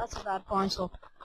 10,500।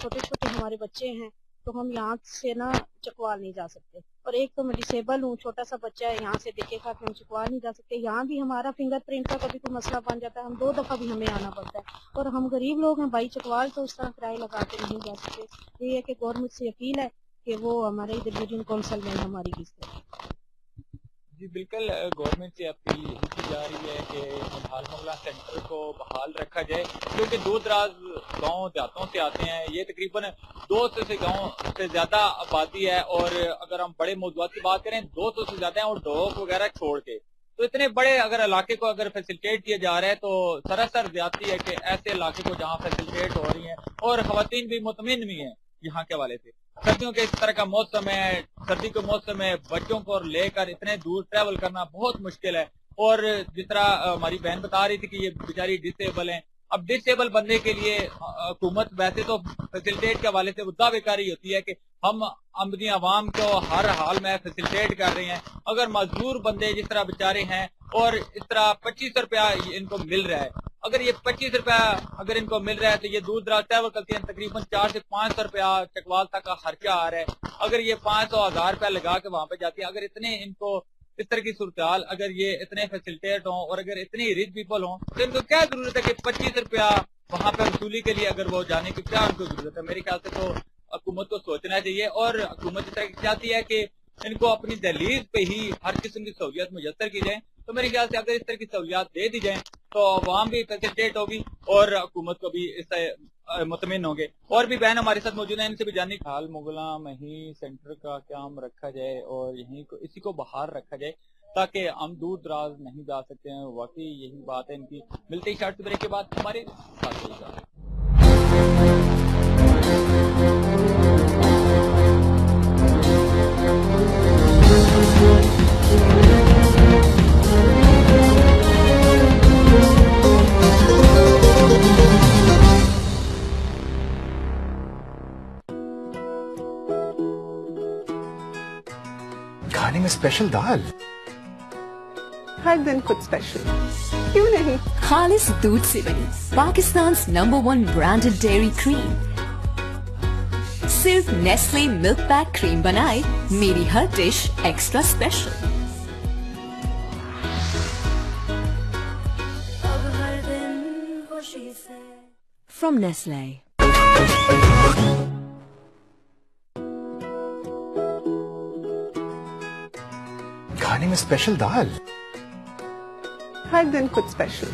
چھوٹے چھوٹے ہمارے بچے ہیں، تو ہم یہاں سے نا چکوال نہیں جا سکتے، اور ایک تو میں ڈسیبل ہوں، چھوٹا سا بچہ ہے، یہاں سے دیکھے گا کہ ہم چکوال نہیں جا سکتے، یہاں بھی ہمارا فنگر پرنٹ کا کبھی کوئی مسئلہ بن جاتا ہے، ہم 2 دفعہ بھی ہمیں آنا پڑتا ہے، اور ہم غریب لوگ ہیں بھائی، چکوال تو اس طرح کرایہ لگا کے نہیں جا سکتے۔ یہ ہے کہ گورنمنٹ سے اپیل ہے کہ وہ ہمارے ادھر ریجن کونسل میں ہماری قسط ہے۔ جی بالکل، گورنمنٹ سے اپیل یہی کی جا رہی ہے کہ حال موگلہ سینٹر کو بحال رکھا جائے، کیونکہ دور دراز گاؤں دیہاتوں سے آتے ہیں، یہ تقریباً 200 سے گاؤں سے زیادہ آبادی ہے، اور اگر ہم بڑے موضوعات کی بات کریں 200 سے زیادہ ہیں، اور ڈوک وغیرہ چھوڑ کے، تو اتنے بڑے اگر علاقے کو اگر فیسیلیٹیٹ کیا جا رہا ہے تو سراسر زیادتی ہے کہ ایسے علاقے کو جہاں فیسیلیٹیٹ ہو رہی ہیں، اور خواتین بھی مطمئن بھی ہیں یہاں کے حوالے سے۔ سردیوں کے اس طرح کا موسم ہے، سردی کے موسم میں بچوں کو لے کر اتنے دور ٹریول کرنا بہت مشکل ہے، اور جس طرح ہماری بہن بتا رہی تھی کہ یہ بیچاری ڈسیبل ہیں، اب ڈسیبل بندے کے لیے حکومت ویسے تو فیسیلیٹیٹ کے حوالے سے دعوے کاری ہوتی ہے کہ ہم اپنی عوام کو ہر حال میں فیسیلیٹیٹ کر رہے ہیں، اگر معذور بندے جس طرح بیچارے ہیں اور اس طرح 2500 روپیہ ان کو مل رہا ہے، اگر یہ 25 روپیہ اگر ان کو مل رہا ہے تو یہ دور دراز ٹریول کرتے ہیں، تقریباً 400 سے 500 روپیہ چکوال تک کا خرچہ آ رہا ہے، اگر یہ 500-1000 روپیہ لگا کے وہاں پہ جاتی ہے، اگر اتنے ان کو اس طرح کی صورتحال، اگر یہ اتنے فیسیلیٹیٹ ہوں اور اگر اتنی ریچ پیپل ہوں تو ان کو کیا ضرورت ہے کہ 25 روپیہ وہاں پہ وصولی کے لیے اگر وہ جانے کی کیا ان کو ضرورت ہے؟ میرے خیال سے تو حکومت کو سوچنا چاہیے، اور حکومت اس طرح کی چاہتی ہے کہ ان کو اپنی دہلیز پہ ہی ہر قسم کی سہولیات میسر کی جائیں، تو میرے خیال سے اگر اس طرح کی سہولیات دے دی جائیں تو عوام بھی فیسیلیٹیٹ ہوگی اور حکومت کو بھی اس سے مطمئن ہوں گے۔ اور بھی بہن ہمارے ساتھ موجود ہیں، ان سے بھی جاننے حال موگلہ میں ہی سینٹر کا قیام رکھا جائے اور یہیں کو اسی کو بحال رکھا جائے تاکہ ہم دور دراز نہیں جا سکتے ہیں، واقعی یہی بات ہے ان کی۔ ملتے ہی شارٹ بریک کے بعد ہمارے ساتھ رہیے گا۔ کھانے میں اسپیشل دال، ہر دن کچھ اسپیشل کیوں نہیں؟ خالص دودھ سے بنی پاکستان's #1 برانڈڈ ڈیری کریم، صرف نیسلے ملک پیک کریم بنائے میری ہر dish extra special. From Nestle. کھانے میں اسپیشل دال، ہر دن کچھ اسپیشل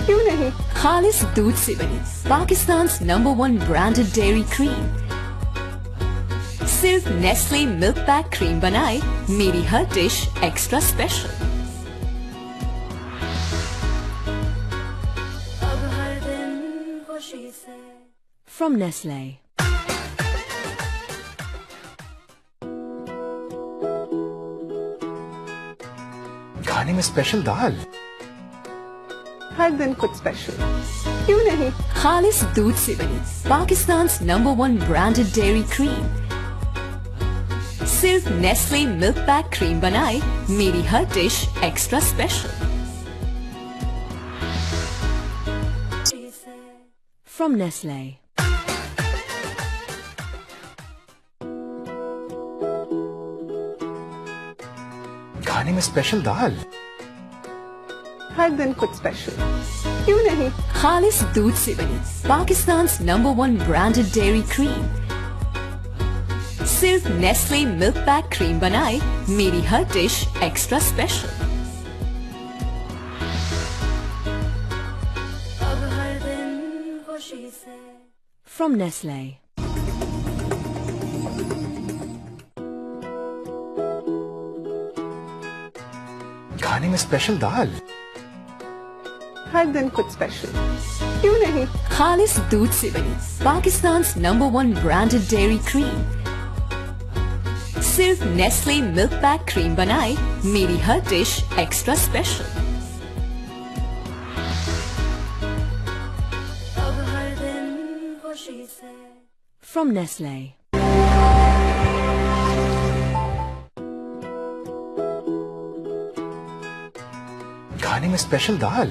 کیوں نہیں؟ خالص دودھ سے بنی پاکستان's #1 برانڈڈ ڈیری کریم، صرف نیسلے ملک پیک کریم بنائے میری ہر dish extra special. From Nestle. کھانے میں اسپیشل دال، ہر دن کچھ اسپیشل کیوں نہیں؟ خالص دودھ سے بنی پاکستان's #1 برانڈڈ ڈیری کریم، صرف نیسلے ملک پیک کریم بنائے میری ہر dish extra special. From Nestle. کھانے میں اسپیشل دال، ہر دن کچھ اسپیشل کیوں نہیں؟ خالص دودھ سے بنی پاکستان's #1 برانڈڈ ڈیری کریم، صرف نیسلے ملک پیک کریم بنائے میری ہر dish extra special. From Nestle. کھانے میں اسپیشل دال، ہر دن کچھ اسپیشل کیوں نہیں؟ خالص دودھ سے بنی پاکستان's #1 برانڈڈ ڈیری کریم، صرف نیسلے ملک پیک کریم بنائے میری ہر dish extra special. From Nestle. کھانے میں اسپیشل دال،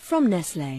From Nestle.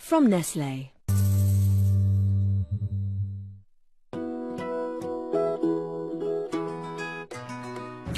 From Nestle.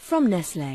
From Nestle.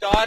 4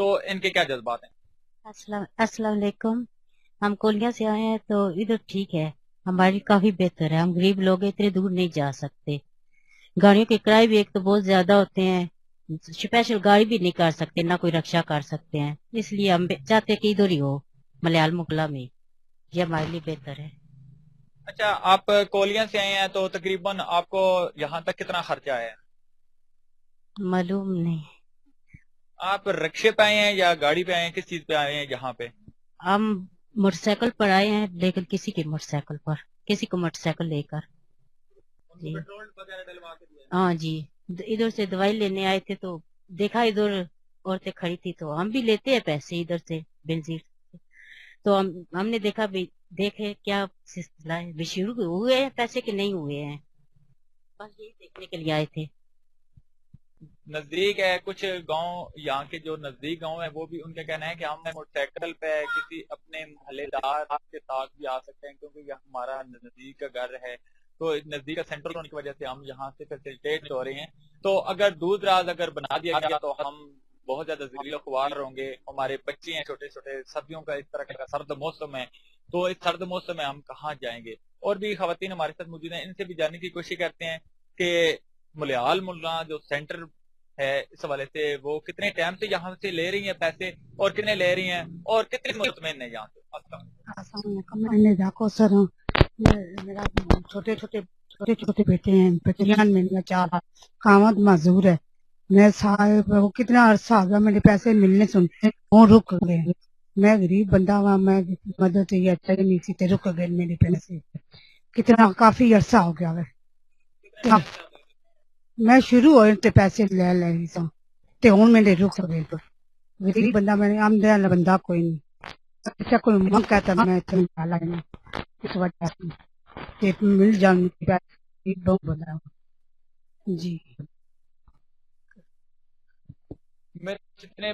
تو ان کے کیا جذبات ہیں؟ السلام علیکم. ہم کولیا سے آئے ہیں تو ادھر ٹھیک ہے, ہماری کافی بہتر ہے. ہم غریب لوگ اتنے دور نہیں جا سکتے, گاڑیوں کے کرائے بھی ایک تو بہت زیادہ ہوتے ہیں, اسپیشل گاڑی بھی نہیں کر سکتے, نہ کوئی رکشا کر سکتے ہیں. اس لیے ہم چاہتے کہ ادھر ہی ہو, ملیال مغلا میں, یہ ہمارے لیے بہتر ہے. اچھا, آپ کولیا سے آئے ہیں تو تقریباً آپ کو یہاں تک کتنا خرچہ آیا ہے؟ معلوم نہیں. آپ رکشے پہ آئے ہیں یا گاڑی پہ آئے ہیں, کس چیز پہ آئے ہیں یہاں پہ؟ ہم موٹر سائیکل پر آئے ہیں, لیکن کسی کی موٹر سائیکل پر, کسی کو موٹر سائیکل لے کر. جی ہاں جی, ادھر سے دوائی لینے آئے تھے تو دیکھا ادھر عورتیں کھڑی تھی تو ہم بھی لیتے ہیں پیسے ادھر سے بنزیر سے. تو ہم نے دیکھا بھی, دیکھے کیا سلسلہ ہے, بھی شروع ہوئے ہیں پیسے کہ نہیں ہوئے ہیں, بس یہی دیکھنے کے لیے آئے تھے. نزدیک ہے کچھ گاؤں, یہاں کے جو نزدیک گاؤں ہیں وہ بھی ان کا کہنا ہے کہ ہم موٹر سائیکل پہ کسی اپنے محلے دار کے ساتھ بھی آ سکتے ہیں, کیونکہ یہ ہمارا نزدیک کا گھر ہے, تو نزدیک کا سینٹر ہونے کی وجہ سے ہم یہاں سے فیسیلیٹیٹ ہو رہے ہیں. تو اگر دور دراز اگر بنا دیا گیا تو ہم بہت زیادہ ذلیل و خوار ہوں گے. ہمارے بچے ہیں چھوٹے چھوٹے, سردیوں کا اس طرح کا سرد موسم ہے, تو اس سرد موسم میں ہم کہاں جائیں گے؟ اور بھی خواتین ہمارے ساتھ موجود ہیں, ان سے بھی جاننے کی کوشش کرتے ہیں کہ ملیال مغلا جو سینٹر ہے اس حوالے سے وہ کتنے ٹائم سے یہاں سے لے رہی ہیں پیسے, اور کتنے لے رہی ہیں, اور کتنے مطمئن ہیں یہاں سے. السلام علیکم, میں نے جاکو سر ہوں. میرا چھوٹے چھوٹے بیٹے ہیں, بچیاں میرا 4 کامت معذور ہے. میں صاحب وہ کتنا عرصہ آ گیا میرے پیسے ملنے سنتے وہ رک گئے. میں غریب بندہ ہوا, میں مدد یہ اچھا نہیں سی تے رک گئے میرے پیسے, کتنا کافی عرصہ ہو گیا ہے. میں شروع ہوئے تے پیسے لے رہی سا تے ہوں میرے رک گئے. غریب بندہ, میں نے آمدنی والا بندہ کوئی نہیں. اچھا کوئی منگ کہتا میں اتنے ڈالا نہیں, اس وجہ سے مل جاؤں بہت بڑا. جی میرے جتنے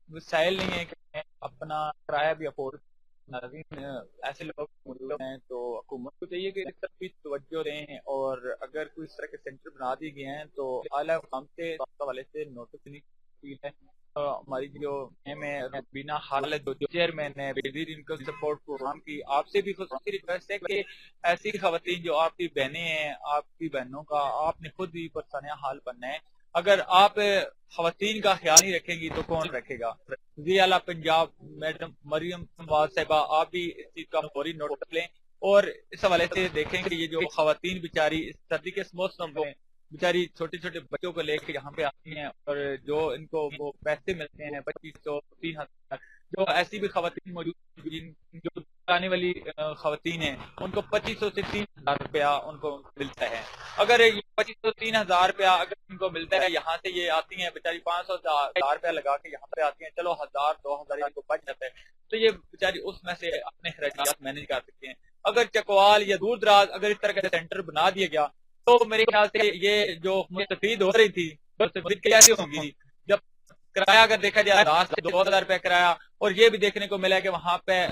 وسائل نہیں ہیں کہ میں اپنا کرایہ بھی افورڈ, ایسے لوگ موجود ہیں تو حکومت کو چاہیے کہ اس طرف بھی توجہ دیں, اور اگر کوئی اس طرح کے سینٹر بنا دیے گئے ہیں تو اعلیٰ حکام سے حوالے سے نوٹس نہیں ہے. ہماری جو بنا حالت جو چیئرمین ہے وزیر انکم سپورٹ پروگرام کی, آپ سے بھی خصوصی ریکویسٹ ہے کہ ایسی خواتین جو آپ کی بہنیں ہیں, آپ کی بہنوں کا آپ نے خود ہی پرسانیہ حال بننا ہے. اگر آپ خواتین کا خیال نہیں رکھیں گی تو کون رکھے گا؟ وزیر اعلیٰ پنجاب میڈم مریم نواز صاحبہ, آپ بھی اس چیز کا فوری نوٹس لیں, اور اس حوالے سے دیکھیں کہ یہ جو خواتین بیچاری اس سردی کے موسم میں بیچاری چھوٹے چھوٹے بچوں کو لے کے یہاں پہ آتی ہیں, اور جو ان کو وہ پیسے ملتے ہیں 2500-3000, جو ایسی بھی خواتین موجود جو آنے والی خواتین ہیں ان کو 2500 سے 3000 روپیہ ان کو ملتا ہے. اگر 2500 3000 روپیہ اگر ان کو ملتا ہے, یہاں سے یہ آتی ہیں بیچاری 500 روپیہ لگا کے یہاں پہ آتی ہیں, چلو 1000-2000 ان کو بچ جاتا ہے, تو یہ بیچاری اس میں سے اپنے خراجات مینج کر سکتے ہیں. اگر چکوال یا دور دراز اگر اس طرح کا سینٹر بنا دیا گیا تو میرے خیال سے یہ جو مستفید ہو رہی تھی مستفید کیسے ہوں گی؟ جب کرایہ اگر دیکھا جائے 1000 سے 2000 روپے کرایہ, اور یہ بھی دیکھنے کو ملا ہے کہ وہاں پہ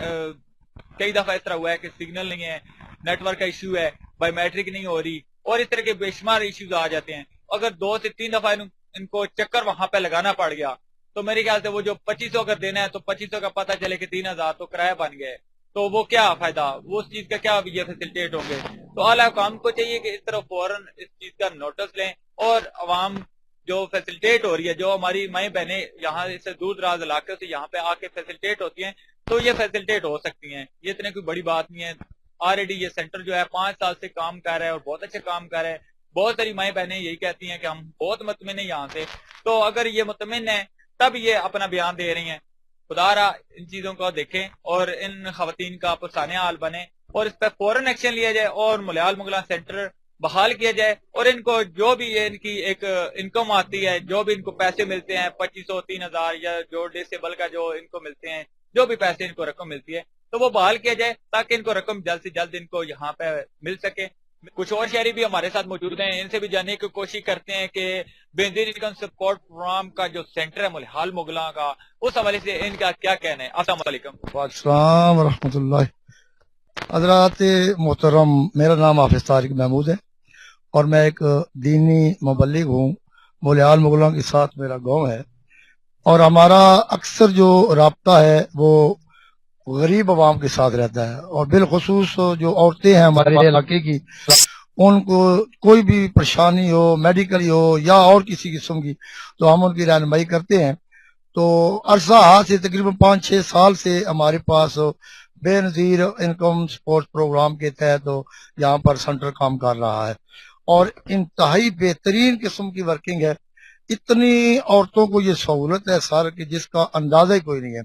کئی دفعہ اس طرح ہوا ہے کہ سگنل نہیں ہے, نیٹ ورک کا ایشو ہے, بایو میٹرک نہیں ہو رہی, اور اس طرح کے بے شمار ایشوز آ جاتے ہیں. اگر 2 سے 3 دفعہ ان کو چکر وہاں پہ لگانا پڑ گیا تو میرے خیال سے وہ جو 2500 اگر دینا ہے تو 2500 کا پتہ چلے کہ 3000 تو کرایہ بن گیا ہے, تو وہ کیا فائدہ, وہ اس چیز کا کیا یہ فیسیلیٹیٹ ہوں گے؟ تو اعلیٰ حکام کو چاہیے کہ اس طرح فوراً اس چیز کا نوٹس لیں, اور عوام جو فیسیلیٹیٹ ہو رہی ہے, جو ہماری مائیں بہنیں یہاں سے دور دراز علاقے سے یہاں پہ آ کے فیسیلیٹیٹ ہوتی ہیں, تو یہ فیسیلیٹیٹ ہو سکتی ہیں. یہ اتنے کوئی بڑی بات نہیں ہے. آلریڈی یہ سینٹر جو ہے 5 سال سے کام کر رہا ہے اور بہت اچھا کام کر رہا ہے. بہت ساری مائیں بہنیں یہی کہتی ہیں کہ ہم بہت مطمئن ہیں یہاں سے, تو اگر یہ مطمئن ہیں تب یہ اپنا بیان دے رہی ہیں. خدا را ان چیزوں کو دیکھیں اور ان خواتین کا پرسانیہ حال بنے, اور اس پہ فوراً ایکشن لیا جائے, اور ملیال مغلا سینٹر بحال کیا جائے, اور ان کو جو بھی ان کی ایک انکم آتی ہے, جو بھی ان کو پیسے ملتے ہیں 2500-3000, یا جو ڈسیبل کا جو ان کو ملتے ہیں, جو بھی پیسے ان کو رقم ملتی ہے, تو وہ بحال کیا جائے تاکہ ان کو رقم جلد سے جلد ان کو یہاں پہ مل سکے. کچھ اور شہری بھی ہمارے ساتھ موجود ہیں, ان سے بھی جاننے کی کوشش کرتے ہیں کہ بینظیر انکم سپورٹ پروگرام کا جو سینٹر ہے ملیال مغلا کا, اس حوالے سے ان کا کیا کہنا ہے. السلام علیکم. السلام ورحمۃ اللہ. حضرات محترم, میرا نام حافظ طارق محمود ہے اور میں ایک دینی مبلغ ہوں. ملیال مغلا کے ساتھ میرا گاؤں ہے. اور ہمارا اکثر جو رابطہ ہے وہ غریب عوام کے ساتھ رہتا ہے، اور بالخصوص جو عورتیں ہیں ہمارے علاقے کی، ان کو کوئی بھی پریشانی ہو، میڈیکل ہو یا اور کسی قسم کی، تو ہم ان کی رہنمائی کرتے ہیں. تو عرصہ سے تقریباً 5-6 سال سے ہمارے پاس بے نظیر انکم سپورٹ پروگرام کے تحت یہاں پر سینٹر کام کر رہا ہے، اور انتہائی بہترین قسم کی ورکنگ ہے. اتنی عورتوں کو یہ سہولت ہے سر کہ جس کا اندازہ ہی کوئی نہیں ہے.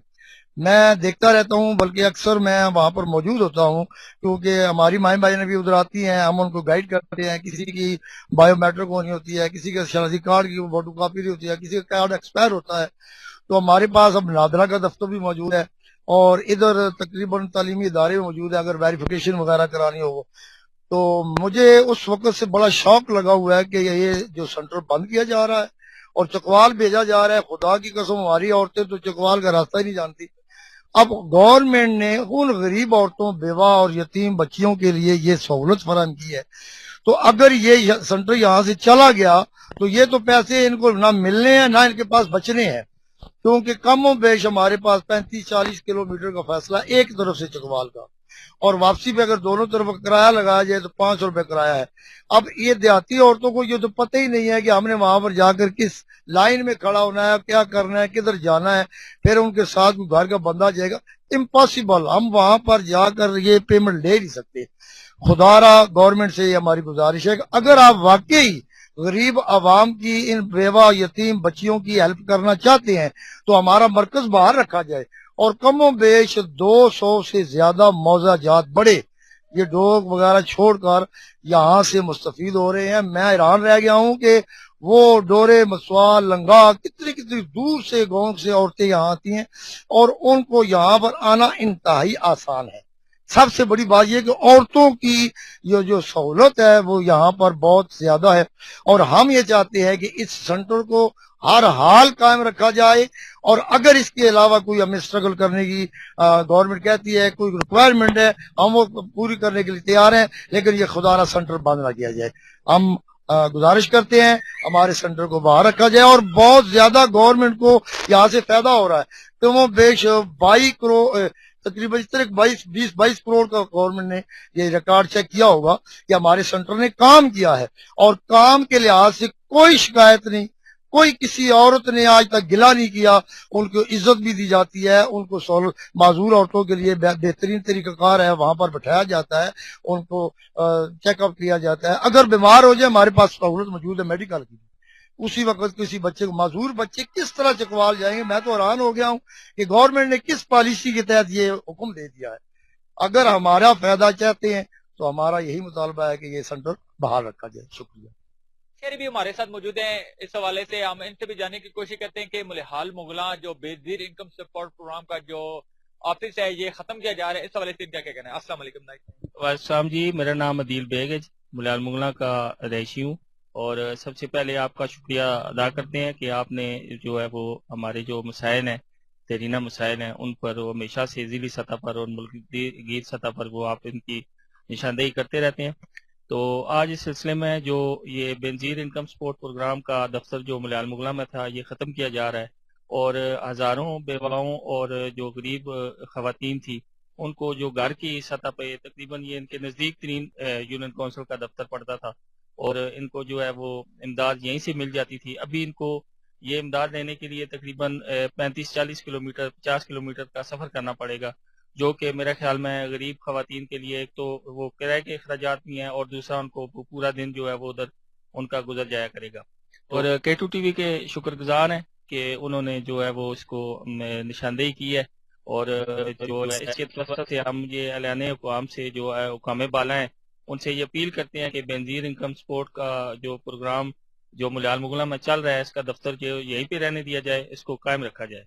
میں دیکھتا رہتا ہوں، بلکہ اکثر میں وہاں پر موجود ہوتا ہوں، کیونکہ ہماری مائیں بہنیں بھی ادھر آتی ہیں، ہم ان کو گائیڈ کرتے ہیں. کسی کی بایو میٹرک ہونی ہوتی ہے، کسی کا شناختی کارڈ کی فوٹو کاپی نہیں ہوتی ہے، کسی کا کارڈ ایکسپائر ہوتا ہے. تو ہمارے پاس اب نادرا کا دفتر بھی موجود ہے، اور ادھر تقریباً تعلیمی ادارے موجود ہیں اگر ویریفیکیشن وغیرہ کرانی ہو. تو مجھے اس وقت سے بڑا شوق لگا ہوا ہے کہ یہ جو سینٹر بند کیا جا رہا ہے اور چکوال بھیجا جا رہا ہے. خدا کی قسم ہماری عورتیں تو چکوال کا راستہ ہی نہیں جانتی. اب گورنمنٹ نے ان غریب عورتوں، بیوہ اور یتیم بچیوں کے لیے یہ سہولت فراہم کی ہے. تو اگر یہ سینٹر یہاں سے چلا گیا تو یہ تو پیسے ان کو نہ ملنے ہیں نہ ان کے پاس بچنے ہیں، کیونکہ کم و بیش ہمارے پاس 35-40 کلومیٹر کا فاصلہ ایک طرف سے چکوال کا، اور واپسی پہ اگر دونوں طرف کرایہ لگایا جائے تو 500 روپے کرایہ ہے. اب یہ دیہاتی عورتوں کو یہ تو پتہ ہی نہیں ہے کہ ہم نے وہاں پر جا کر کس لائن میں کھڑا ہونا ہے، کیا کرنا ہے، کدھر جانا ہے، پھر ان کے ساتھ کوئی گھر کا بندہ جائے گا. امپاسبل، ہم وہاں پر جا کر یہ پیمنٹ لے نہیں سکتے. خدا را گورنمنٹ سے یہ ہماری گزارش ہے کہ اگر آپ واقعی غریب عوام کی، ان بیوہ یتیم بچیوں کی ہیلپ کرنا چاہتے ہیں تو ہمارا مرکز باہر رکھا جائے، اور کم و بیش 200 سے زیادہ موضع جات بڑے یہ ڈوگ وغیرہ چھوڑ کر یہاں سے مستفید ہو رہے ہیں. میں حیران رہ گیا ہوں کہ وہ ڈورے، مسوال، لنگا، کتنی دور سے گاؤں سے عورتیں یہاں آتی ہیں، اور ان کو یہاں پر آنا انتہائی آسان ہے. سب سے بڑی بات یہ کہ عورتوں کی یہ جو سہولت ہے وہ یہاں پر بہت زیادہ ہے، اور ہم یہ چاہتے ہیں کہ اس سینٹر کو ہر حال قائم رکھا جائے. اور اگر اس کے علاوہ کوئی ہمیں اسٹرگل کرنے کی گورنمنٹ کہتی ہے، کوئی ریکوائرمنٹ ہے، ہم وہ پوری کرنے کے لیے تیار ہیں، لیکن یہ خدا را سینٹر بند نہ کیا جائے. ہم گزارش کرتے ہیں ہمارے سینٹر کو باہر رکھا جائے، اور بہت زیادہ گورنمنٹ کو یہاں سے فائدہ ہو رہا ہے. تو وہ بیش 22 کروڑ، تقریباً 22 کروڑ کا گورنمنٹ نے یہ ریکارڈ چیک کیا ہوگا کہ ہمارے سینٹر نے کام کیا ہے، اور کام کے لحاظ سے کوئی شکایت نہیں. کوئی کسی عورت نے آج تک گلا نہیں کیا، ان کو عزت بھی دی جاتی ہے. ان کو معذور عورتوں کے لیے بہترین طریقہ کار ہے، وہاں پر بٹھایا جاتا ہے، ان کو چیک اپ کیا جاتا ہے. اگر بیمار ہو جائے ہمارے پاس سہولت موجود ہے میڈیکل کی. اسی وقت کسی بچے کو، معذور بچے کس طرح چکوال جائیں گے؟ میں تو حیران ہو گیا ہوں کہ گورنمنٹ نے کس پالیسی کے تحت یہ حکم دے دیا ہے. اگر ہمارا فائدہ چاہتے ہیں تو ہمارا یہی مطالبہ ہے کہ یہ سینٹر باہر رکھا جائے. شکریہ. شہری بھی ہمارے ساتھ موجود ہیں. اس حوالے سے ہم ان سے بھی جاننے کی کوشش کرتے ہیں کہ ملحال مغلاں جو بے نظیر انکم سپورٹ پروگرام کا جو آفس ہے یہ ختم کیا جا رہا ہے، اس حوالے سے کیا کہنا ہے؟ السلام علیکم. السلام جی، میرا نام عدیل بیگ ہے، ملحال مغلاں کا رہائشی ہوں، اور سب سے پہلے آپ کا شکریہ ادا کرتے ہیں کہ آپ نے جو ہے وہ ہمارے جو مسائل ہیں، دیرینہ مسائل ہیں، ان پر ہمیشہ سے ضلعی سطح پر اور ملک گیر سطح پر وہ آپ ان کی نشاندہی کرتے رہتے ہیں. تو آج اس سلسلے میں جو یہ بے نظیر انکم سپورٹ پروگرام کا دفتر جو ملحال مغلاں میں تھا یہ ختم کیا جا رہا ہے، اور ہزاروں بیواؤں اور جو غریب خواتین تھی ان کو جو گھر کی سطح پہ تقریباً یہ ان کے نزدیک ترین یونین کونسل کا دفتر پڑتا تھا، اور ان کو جو ہے وہ امداد یہیں سے مل جاتی تھی. ابھی ان کو یہ امداد لینے کے لیے تقریباً 35-40 کلومیٹر 50 کلومیٹر کا سفر کرنا پڑے گا، جو کہ میرے خیال میں غریب خواتین کے لیے ایک تو وہ کرائے کے اخراجات بھی ہیں، اور دوسرا ان کو پورا دن جو ہے وہ ادھر ان کا گزر جایا کرے گا. اور K2 ٹی وی کے شکر گزار ہیں کہ انہوں نے جو ہے وہ اس کو نشاندہی کی ہے، اور جو اس کے طرف سے ہم یہ اعلان اقوام سے جو ہے حکام بالا ہیں ان سے یہ اپیل کرتے ہیں کہ بے نظیر انکم سپورٹ کا جو پروگرام جو ملحال مغلاں میں چل رہا ہے اس کا دفتر جو یہیں پہ رہنے دیا جائے، اس کو قائم رکھا جائے.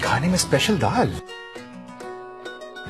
کھانے میں اسپیشل دال.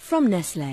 From Nestle.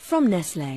From Nestle.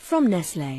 From Nestle.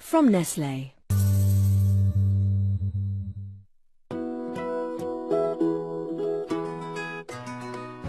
From Nestle.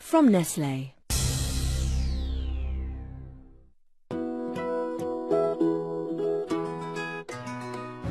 From Nestle.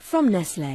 From Nestle.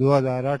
2008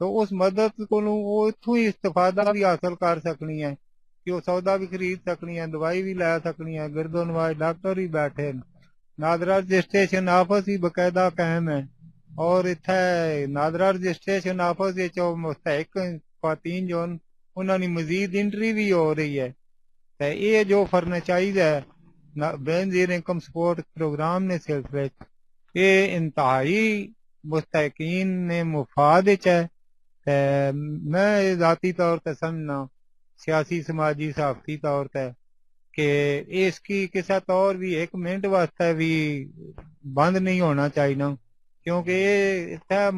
تو اس مدد کو وہ اتوں ہی استفادہ بھی حاصل کر سکنی ہے کہ وہ سودا بھی خرید سکنی ہے, دوائی بھی لے سکنی ہے, گرد و نواز ڈاکٹر ہی بیٹھے, نادرا رجسٹریشن آفس ہی باقاعدہ قائم ہے, اور اتنے نادرا رجسٹریشن آفس مستحق خواتین جو انہوں نے مزید انٹری بھی ہو رہی ہے. یہ جو فرنچائز ہے بے نظیر انکم سپورٹ پروگرام نے سلسلے یہ انتہائی مستحقین نے مفاد ہے. میں ذاتی طور پہ سمجھنا سیاسی سماجی صحافتی طور پہ کہ اس کی کسی طور بھی ایک منٹ واسطے بھی بند نہیں ہونا چاہیے, کیونکہ یہ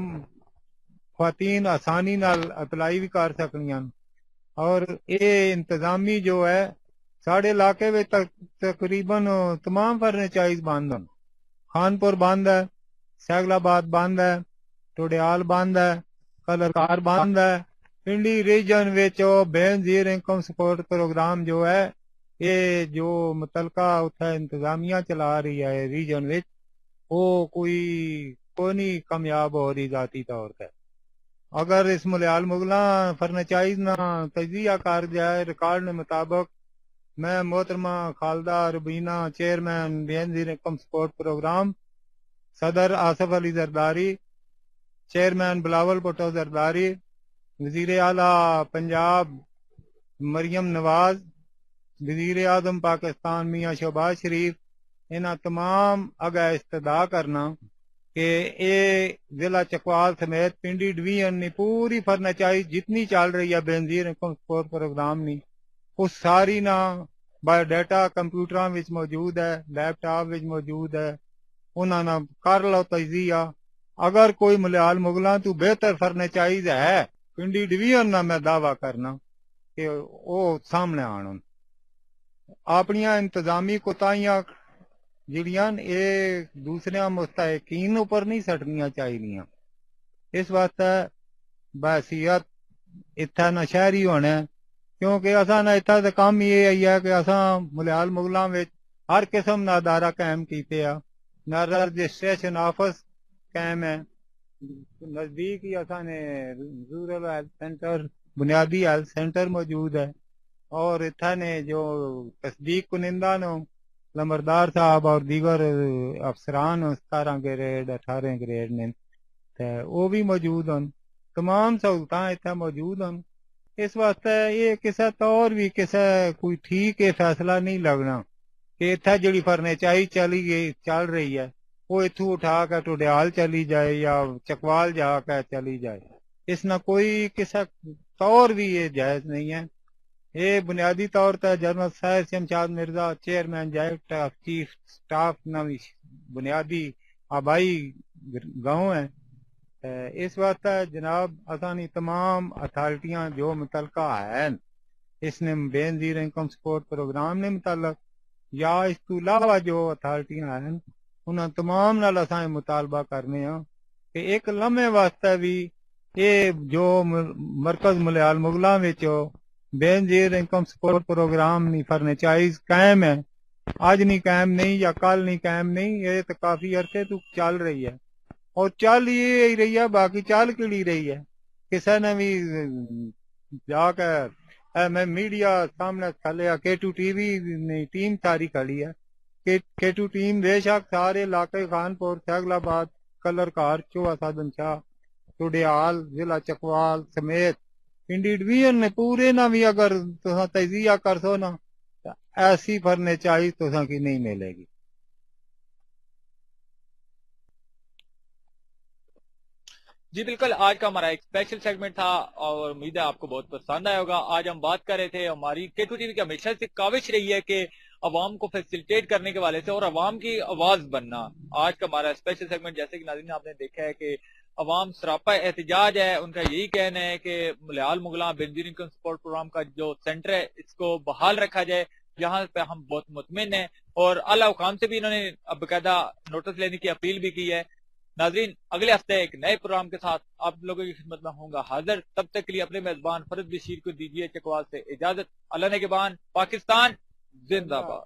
خواتین آسانی نال اپلائی بھی کر سکنی ہیں, اور یہ انتظامی جو ہے ساڑھے علاقے میں تقریباً تمام فرنچائز بند ہیں. خانپور بند ہے, سیگل آباد بند ہے, ٹوڈیال بند ہے, کلرکار بند ہے. پنڈی ریجن بے نظیر انکم سپورٹ پروگرام جو ہے یہ جو متعلقہ اتھا انتظامیہ چلا رہی ہے ریجن وہ کوئی نہیں کامیاب ہو رہی ذاتی طور پہ. اگر اس ملیال مغلاں فرنچائز نہ تجزیہ کر جائے ریکارڈ کے مطابق, میں محترمہ خالدہ ربینہ چیئرمین بے نظیر انکم سپورٹ پروگرام, صدر آصف علی زرداری, چیئرمین بلاول بھٹو زرداری, وزیر اعلیٰ پنجاب مریم نواز, وزیر اعظم پاکستان میاں شہباز شریف, انہاں تمام اگے استدعا کرنا کہ اے ضلع چکوال سمیت پنڈی ڈویژن نے پوری فرنچائز جتنی چل رہی ہے بے نظیر انکم سپورٹ پروگرام نے اس ساری نا بایو ڈیٹا کمپیوٹراں وچ موجود ہے, لیپ ٹاپ وچ موجود ہے, انہاں نا کر لو تجزیہ. اگر کوئی ملیال مغلاں تو بہتر فرنچائز ہے پنڈی ڈویژن نا میں دعویٰ کرنا کہ وہ سامنے آن. اپنیاں انتظامی کوتاہیاں جڑیاں یہ دوسرے مستحقین اوپر نہیں سٹنیاں چاہیے. اس واسطے بحثیت اتھا نہ شہری ہونے, کیونکہ اساں نہ اتھا تے کام یہ ہے کہ اساں ملیال مغلاں وچ ہر قسم دا ادارہ قائم کیتے ہیں. نادرا رجسٹریشن آفس قائم ہے, نزدیک ہی اساں نے رورل ہیلتھ سینٹر بنیادی ہیلتھ سینٹر موجود ہے, اور اتھا نے جو تصدیق کنندہ نو لمبردار صاحب اور دیگر افسران 17 گریڈ 18 گریڈ نے وہ بھی موجود ہیں. تمام سہولتاں اتنا موجود ہیں. اس واسطے یہ کسی طور بھی کسی کوئی ٹھیک ہے فیصلہ نہیں لگنا کہ اتنا جڑی فرنچائز چل رہی ہے وہ اتوں اٹھا کے ٹوڈیال چلی جائے یا چکوال جا کے چلی جائے. اس نہ کوئی کسی طور بھی یہ جائز نہیں ہے. یہ بنیادی طور پر general Syed Shamshad Mirza chairman joint of chief staff نوی بنیادی آبائی گاؤں ہے. اس واسطے جناب اسانی تمام اتھارٹیاں جو متعلقہ ہیں اس نے بے نظیر انکم سپورٹ پروگرام نے متعلق یا اس تو علاوہ جو اتھارٹیاں ہیں انہاں تمام نال اساں مطالبہ کرنے ہیں کہ ایک لمحے واسطے بھی یہ جو مرکز ملیال مغلاں وچ بے نظیر انکم سپورٹ پروگرام نہیں فرنچائز قائم ہے, آج نہیں قائم نہیں یا کل نہیں قائم نہیں, یہ تو کافی عرصے تو چل رہی ہے اور چل یہ رہی ہے. باقی چل کیڑی رہی ہے کسی نے بھی جا کے میں میڈیا سامنے کھلیا K2 TV نے ٹیم ساری کھڑی ہے. K2 ٹیم بے شک سارے علاقے خانپور سیگل آباد کلرکار چوہا سادن شاہ ٹوڈیال ضلع چکوال سمیت پنڈی ڈویژن نے پورے نہ بھی اگر تساں تجزیہ کر سو نا ایسی فرنچائز تساں کی نہیں ملے گی. جی بالکل, آج کا ہمارا ایک اسپیشل سیگمنٹ تھا اور امید ہے آپ کو بہت پسند آیا ہوگا. آج ہم بات کر رہے تھے, ہماری K2 TV کی ہمیشہ سے کاوش رہی ہے کہ عوام کو فیسیلیٹیٹ کرنے کے والے سے اور عوام کی آواز بننا. آج کا ہمارا اسپیشل سیگمنٹ جیسے کہ ناظرین آپ نے دیکھا ہے کہ عوام سراپا احتجاج ہے. ان کا یہی کہنا ہے کہ ملیال مغلاں بے نظیر انکم سپورٹ پروگرام کا جو سینٹر ہے اس کو بحال رکھا جائے. یہاں پہ ہم بہت مطمئن ہیں اور اعلیٰ حکام سے بھی انہوں نے باقاعدہ نوٹس لینے کی اپیل بھی کی ہے. ناظرین اگلے ہفتے ایک نئے پروگرام کے ساتھ آپ لوگوں کی خدمت میں ہوں گا حاضر. تب تک کے لیے اپنے میزبان فرد بشیر کو دیجیے چکوال سے اجازت. اللہ نگہبان. پاکستان زندہ باد.